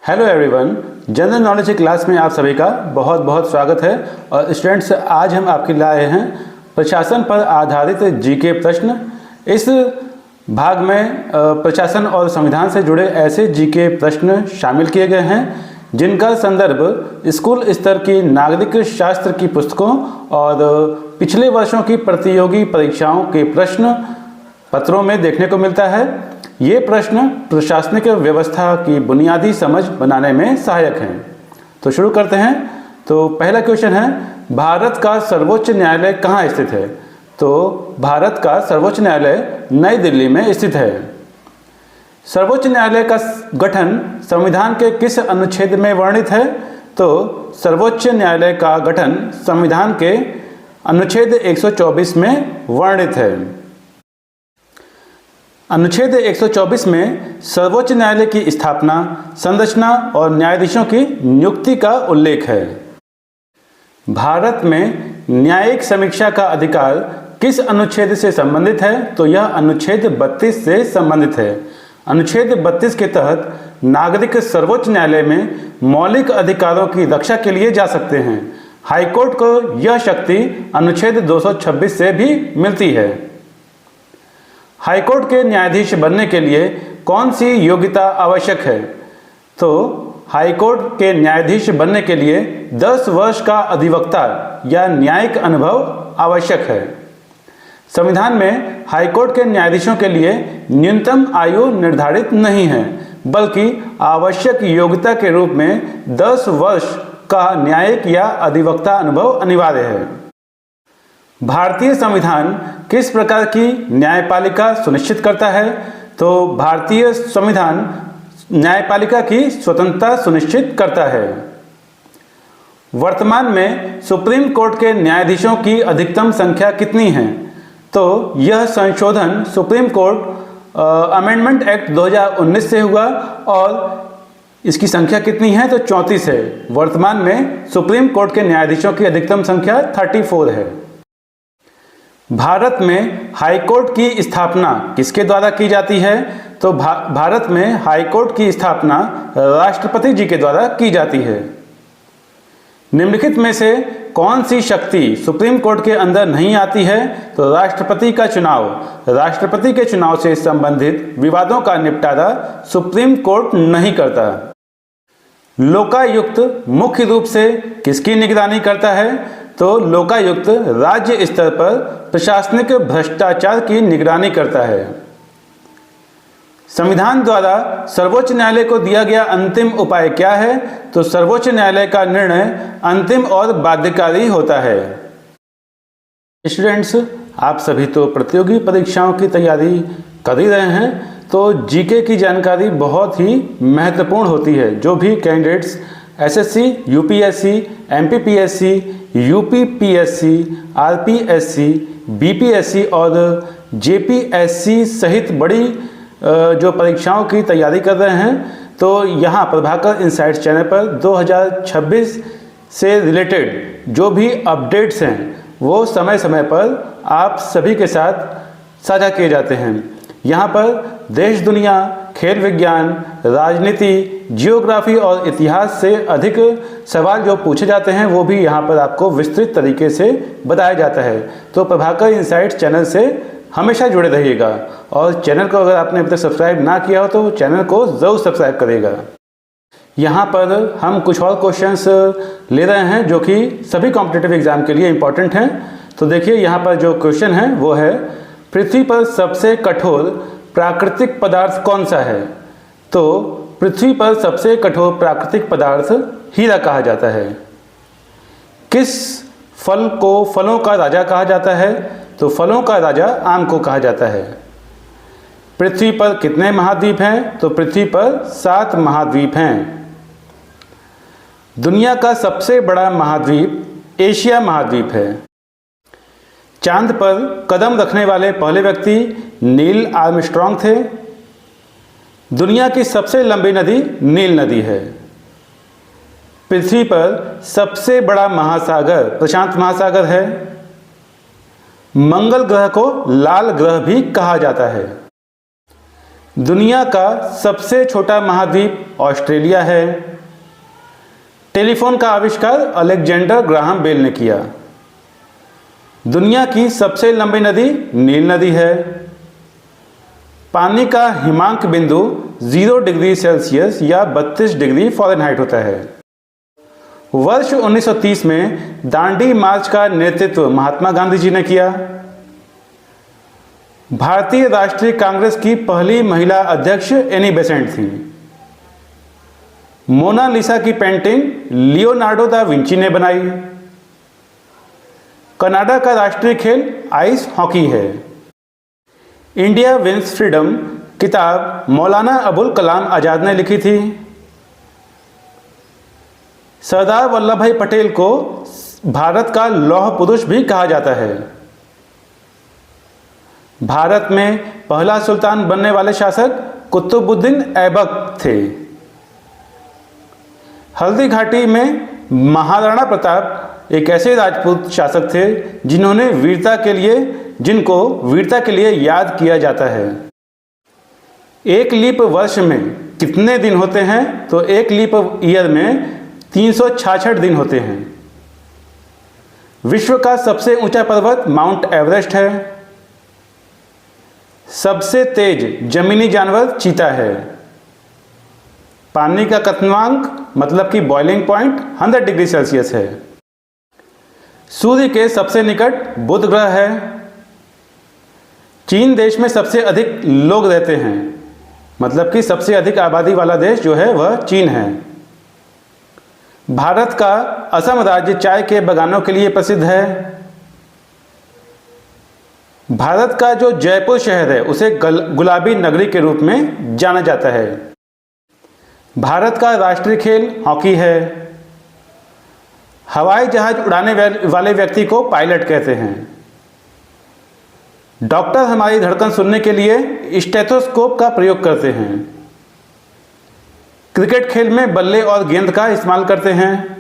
Hello everyone, general knowledge की class में आप सभी का बहुत बहुत स्वागत है। और स्टूडेंट्स, आज हम आपके लाए हैं प्रशासन पर आधारित जीके प्रश्न। इस भाग में प्रशासन और संविधान से जुड़े ऐसे जीके प्रश्न शामिल किए गए हैं जिनका संदर्भ स्कूल स्तर की नागरिक शास्त्र की पुस्तकों और पिछले वर्षों की प्रतियोगी परीक्षाओं के प्रश्न पत्रों में देखने को मिलता है। ये प्रश्न प्रशासनिक व्यवस्था की बुनियादी समझ बनाने में सहायक हैं। तो शुरू करते हैं। तो पहला क्वेश्चन है, भारत का सर्वोच्च न्यायालय कहाँ स्थित है? तो भारत का सर्वोच्च न्यायालय नई दिल्ली में स्थित है। सर्वोच्च न्यायालय का गठन संविधान के किस अनुच्छेद में वर्णित है? तो सर्वोच्च न्यायालय का गठन संविधान के अनुच्छेद 124 में वर्णित है। अनुच्छेद 124 में सर्वोच्च न्यायालय की स्थापना, संरचना और न्यायाधीशों की नियुक्ति का उल्लेख है। भारत में न्यायिक समीक्षा का अधिकार किस अनुच्छेद से संबंधित है? तो यह अनुच्छेद 32 से संबंधित है। अनुच्छेद 32 के तहत नागरिक सर्वोच्च न्यायालय में मौलिक अधिकारों की रक्षा के लिए जा सकते हैं। हाईकोर्ट को यह शक्ति अनुच्छेद 226 से भी मिलती है। हाईकोर्ट के न्यायाधीश बनने के लिए कौन सी योग्यता आवश्यक है? तो हाईकोर्ट के न्यायाधीश बनने के लिए 10 वर्ष का अधिवक्ता या न्यायिक अनुभव आवश्यक है। संविधान में हाईकोर्ट के न्यायाधीशों के लिए न्यूनतम आयु निर्धारित नहीं है, बल्कि आवश्यक योग्यता के रूप में 10 वर्ष का न्यायिक या अधिवक्ता अनुभव अनिवार्य है। भारतीय संविधान किस प्रकार की न्यायपालिका सुनिश्चित करता है? तो भारतीय संविधान न्यायपालिका की स्वतंत्रता सुनिश्चित करता है। वर्तमान में सुप्रीम कोर्ट के न्यायाधीशों की अधिकतम संख्या कितनी है? तो यह संशोधन सुप्रीम कोर्ट अमेंडमेंट एक्ट 2019 से हुआ और इसकी संख्या कितनी है? तो 34 है। वर्तमान में सुप्रीम कोर्ट के न्यायाधीशों की अधिकतम संख्या 34 है। भारत में हाईकोर्ट की स्थापना किसके द्वारा की जाती है? तो भारत में हाईकोर्ट की स्थापना राष्ट्रपति जी के द्वारा की जाती है। निम्नलिखित में से कौन सी शक्ति सुप्रीम कोर्ट के अंदर नहीं आती है? तो राष्ट्रपति का चुनाव। राष्ट्रपति के चुनाव से संबंधित विवादों का निपटारा सुप्रीम कोर्ट नहीं करता। लोकायुक्त मुख्य रूप से किसकी निगरानी करता है? तो लोकायुक्त राज्य स्तर पर प्रशासनिक भ्रष्टाचार की निगरानी करता है। संविधान द्वारा सर्वोच्च न्यायालय को दिया गया अंतिम उपाय क्या है? तो सर्वोच्च न्यायालय का निर्णय अंतिम और बाध्यकारी होता है। स्टूडेंट्स, आप सभी तो प्रतियोगी परीक्षाओं की तैयारी कर ही रहे हैं, तो जीके की जानकारी बहुत ही महत्वपूर्ण होती है। जो भी candidates SSC, UPSC, MPPSC, UPPSC, RPSC, BPSC और जेपीएससी सहित बड़ी जो परीक्षाओं की तैयारी कर रहे हैं, तो यहाँ प्रभाकर इनसाइट्स चैनल पर 2026 से रिलेटेड जो भी अपडेट्स हैं वो समय समय पर आप सभी के साथ साझा किए जाते हैं। यहाँ पर देश दुनिया, खेल विज्ञान, राजनीति, जियोग्राफी और इतिहास से अधिक सवाल जो पूछे जाते हैं वो भी यहाँ पर आपको विस्तृत तरीके से बताया जाता है। तो प्रभाकर इनसाइट्स चैनल से हमेशा जुड़े रहिएगा और चैनल को अगर आपने अभी तक सब्सक्राइब ना किया हो तो चैनल को ज़रूर सब्सक्राइब करिएगा। यहाँ पर हम कुछ और क्वेश्चंस ले रहे हैं जो कि सभी कॉम्पिटिटिव एग्जाम के लिए इम्पॉर्टेंट हैं। तो देखिए, यहाँ पर जो क्वेश्चन है वो है, पृथ्वी पर सबसे कठोर प्राकृतिक पदार्थ कौन सा है? तो पृथ्वी पर सबसे कठोर प्राकृतिक पदार्थ हीरा कहा जाता है। किस फल को फलों का राजा कहा जाता है? तो फलों का राजा आम को कहा जाता है। पृथ्वी पर कितने महाद्वीप हैं? तो पृथ्वी पर 7 महाद्वीप हैं। दुनिया का सबसे बड़ा महाद्वीप एशिया महाद्वीप है। चांद पर कदम रखने वाले पहले व्यक्ति नील आर्मस्ट्रॉन्ग थे। दुनिया की सबसे लंबी नदी नील नदी है। पृथ्वी पर सबसे बड़ा महासागर प्रशांत महासागर है। मंगल ग्रह को लाल ग्रह भी कहा जाता है। दुनिया का सबसे छोटा महाद्वीप ऑस्ट्रेलिया है। टेलीफोन का आविष्कार अलेक्जेंडर ग्राहम बेल ने किया। दुनिया की सबसे लंबी नदी नील नदी है। पानी का हिमांक बिंदु 0 डिग्री सेल्सियस या 32 डिग्री फ़ारेनहाइट होता है। वर्ष 1930 में दांडी मार्च का नेतृत्व महात्मा गांधी जी ने किया। भारतीय राष्ट्रीय कांग्रेस की पहली महिला अध्यक्ष एनी बेसेंट थी। मोनालिसा की पेंटिंग लियोनार्डो दा विंची ने बनाई। कनाडा का राष्ट्रीय खेल आइस हॉकी है। इंडिया विंस फ्रीडम किताब मौलाना अबुल कलाम आज़ाद ने लिखी थी। सरदार वल्लभ भाई पटेल को भारत का लौह पुरुष भी कहा जाता है। भारत में पहला सुल्तान बनने वाले शासक कुतुबुद्दीन ऐबक थे। हल्दी घाटी में महाराणा प्रताप एक ऐसे राजपूत शासक थे जिनको वीरता के लिए याद किया जाता है। एक लीप वर्ष में कितने दिन होते हैं? तो एक लीप ईयर में 366 दिन होते हैं। विश्व का सबसे ऊंचा पर्वत माउंट एवरेस्ट है। सबसे तेज जमीनी जानवर चीता है। पानी का क्वथनांक मतलब कि बॉइलिंग पॉइंट 100 डिग्री सेल्सियस है। सूर्य के सबसे निकट बुध ग्रह है। चीन देश में सबसे अधिक लोग रहते हैं, मतलब कि सबसे अधिक आबादी वाला देश जो है वह चीन है। भारत का असम राज्य चाय के बागानों के लिए प्रसिद्ध है। भारत का जो जयपुर शहर है उसे गुलाबी नगरी के रूप में जाना जाता है। भारत का राष्ट्रीय खेल हॉकी है। हवाई जहाज उड़ाने वाले व्यक्ति को पायलट कहते हैं। डॉक्टर हमारी धड़कन सुनने के लिए स्टेथोस्कोप का प्रयोग करते हैं। क्रिकेट खेल में बल्ले और गेंद का इस्तेमाल करते हैं।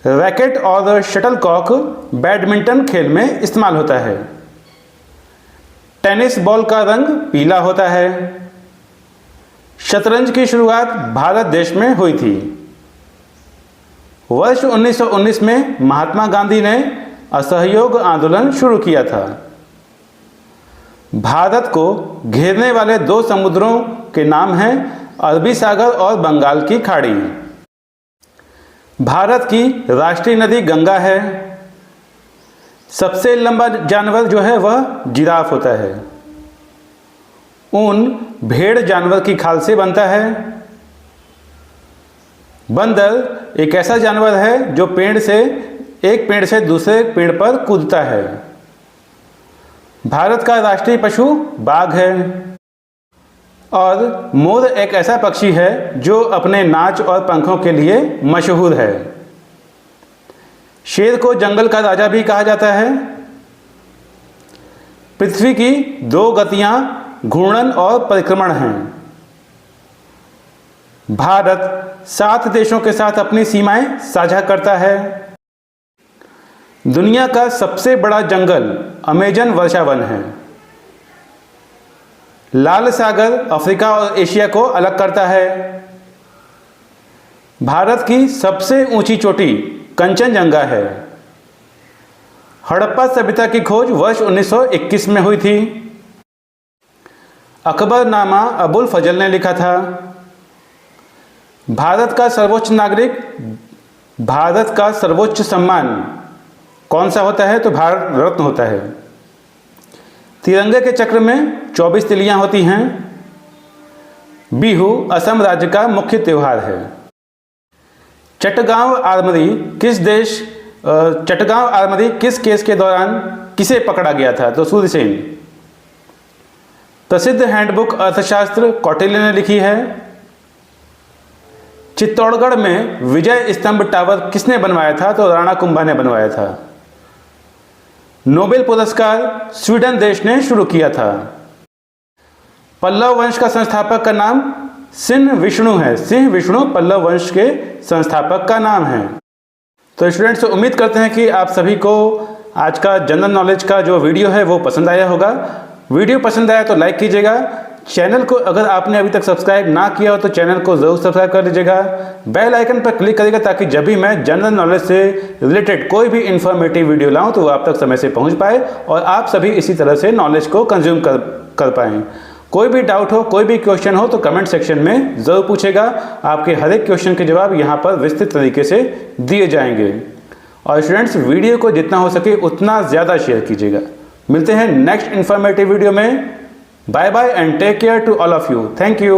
रैकेट और शटलकॉक बैडमिंटन खेल में इस्तेमाल होता है। टेनिस बॉल का रंग पीला होता है। शतरंज की शुरुआत भारत देश में हुई थी। वर्ष 1919 में महात्मा गांधी ने असहयोग आंदोलन शुरू किया था। भारत को घेरने वाले 2 समुद्रों के नाम हैं अरबी सागर और बंगाल की खाड़ी। भारत की राष्ट्रीय नदी गंगा है। सबसे लंबा जानवर जो है वह जिराफ होता है। ऊन भेड़ जानवर की खाल से बनता है। बंदर एक ऐसा जानवर है जो एक पेड़ से दूसरे पेड़ पर कूदता है। भारत का राष्ट्रीय पशु बाघ है। और मोर एक ऐसा पक्षी है जो अपने नाच और पंखों के लिए मशहूर है। शेर को जंगल का राजा भी कहा जाता है। पृथ्वी की 2 गतियां घूर्णन और परिक्रमण हैं। भारत 7 देशों के साथ अपनी सीमाएं साझा करता है। दुनिया का सबसे बड़ा जंगल अमेजन वर्षावन है। लाल सागर अफ्रीका और एशिया को अलग करता है। भारत की सबसे ऊंची चोटी कंचनजंगा है। हड़प्पा सभ्यता की खोज वर्ष 1921 में हुई थी। अकबरनामा अबुल फजल ने लिखा था। भारत का सर्वोच्च सम्मान कौन सा होता है? तो भारत रत्न होता है। तिरंगे के चक्र में 24 तिलियां होती हैं। बिहू असम राज्य का मुख्य त्यौहार है। चटगांव आर्मरी किस केस के दौरान किसे पकड़ा गया था? तो सूर्यसेन। प्रसिद्ध हैंडबुक अर्थशास्त्र कौटिल्य ने लिखी है। चित्तौड़गढ़ में विजय स्तंभ टावर किसने बनवाया था? तो राणा कुंभा ने बनवाया था। नोबेल पुरस्कार स्वीडन देश ने शुरू किया था। पल्लव वंश का संस्थापक का नाम सिंह विष्णु है। सिंह विष्णु पल्लव वंश के संस्थापक का नाम है। तो स्टूडेंट्स, उम्मीद करते हैं कि आप सभी को आज का जनरल नॉलेज का जो वीडियो है वो पसंद आया होगा। वीडियो पसंद आया तो लाइक कीजिएगा। चैनल को अगर आपने अभी तक सब्सक्राइब ना किया हो तो चैनल को ज़रूर सब्सक्राइब कर लीजिएगा, बेल आइकन पर क्लिक करिएगा ताकि जब भी मैं जनरल नॉलेज से रिलेटेड कोई भी इंफॉर्मेटिव वीडियो लाऊं तो वो आप तक समय से पहुंच पाए और आप सभी इसी तरह से नॉलेज को कंज्यूम कर पाएँ। कोई भी डाउट हो, कोई भी क्वेश्चन हो तो कमेंट सेक्शन में ज़रूर पूछेगा, आपके हर एक क्वेश्चन के जवाब यहाँ पर विस्तृत तरीके से दिए जाएंगे। और स्टूडेंट्स, वीडियो को जितना हो सके उतना ज़्यादा शेयर कीजिएगा। मिलते हैं नेक्स्ट इंफॉर्मेटिव वीडियो में। Bye bye and take care to all of you. Thank you.